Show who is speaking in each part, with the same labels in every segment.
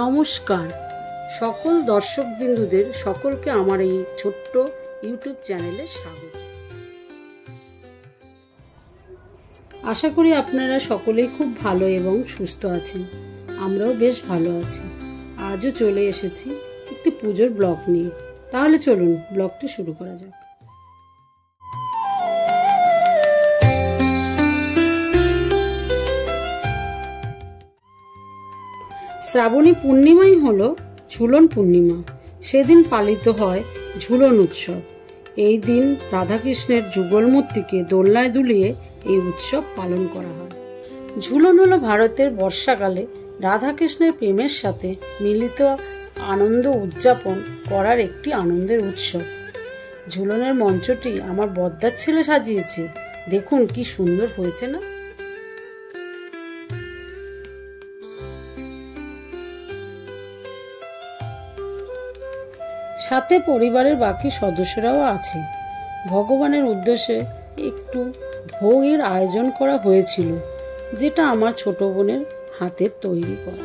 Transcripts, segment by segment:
Speaker 1: নমস্কার সকল দর্শকবৃন্দুদের সকলকে আমার এই ছোট্ট ইউটিউব চ্যানেলে স্বাগত। আশা করি আপনারা সকলেই খুব ভালো এবং সুস্থ আছেন। আমরাও বেশ ভালো আছি। আজও চলে এসেছি একটি পুজোর ব্লগ নিয়ে। তাহলে চলুন ব্লগটি শুরু করা যাক। শ্রাবণী পূর্ণিমাই হলো ঝুলন পূর্ণিমা। সেদিন পালিত হয় ঝুলন উৎসব। এই দিন রাধাকৃষ্ণের যুগল মূর্তিকে দোলনায় দুলিয়ে এই উৎসব পালন করা হয়। ঝুলন হলো ভারতের বর্ষাকালে রাধাকৃষ্ণের প্রেমের সাথে মিলিত আনন্দ উদযাপন করার একটি আনন্দের উৎসব। ঝুলনের মঞ্চটি আমার বদ্দার ছেলে সাজিয়েছে। দেখুন কি সুন্দর হয়েছে না? সাথে পরিবারের বাকি সদস্যরাও আছে। ভগবানের উদ্দেশ্যে একটু ভোগের আয়োজন করা হয়েছিল, যেটা আমার ছোট বোনের হাতের তৈরি করা।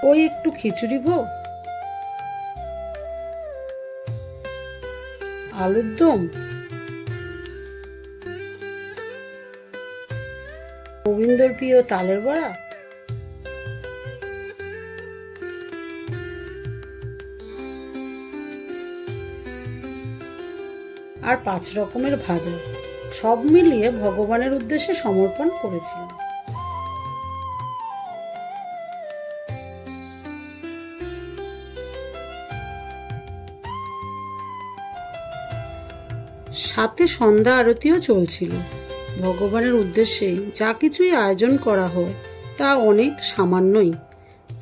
Speaker 1: ওই একটু খিচুড়ি ভোগ, আলুর দম, গোবিন্দর প্রিয় তালের বড়া, আর 5 রকমের ভাজা, সব মিলিয়ে ভগবানের উদ্দেশ্যে সমর্পণ করেছিলাম। সাথে সন্ধ্যা আরতিও চলছিল। ভগবানের উদ্দেশ্যে যা কিছুই আয়োজন করা হয় তা অনেক সামান্যই,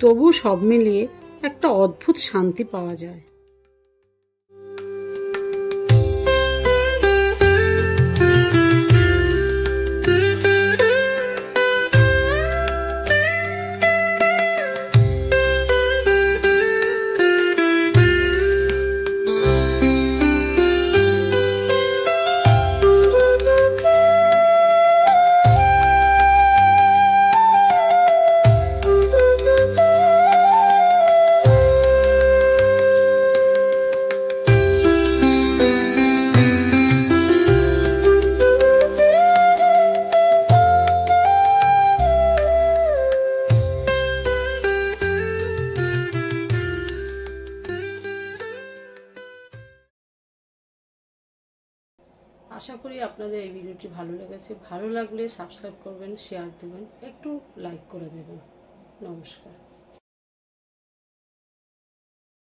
Speaker 1: তবু সব মিলিয়ে একটা অদ্ভুত শান্তি পাওয়া যায়। আশা করি আপনাদের এই ভিডিওটি ভালো লেগেছে। ভালো লাগলে সাবস্ক্রাইব করবেন, শেয়ার দেবেন, একটু লাইক করে দেবেন। নমস্কার।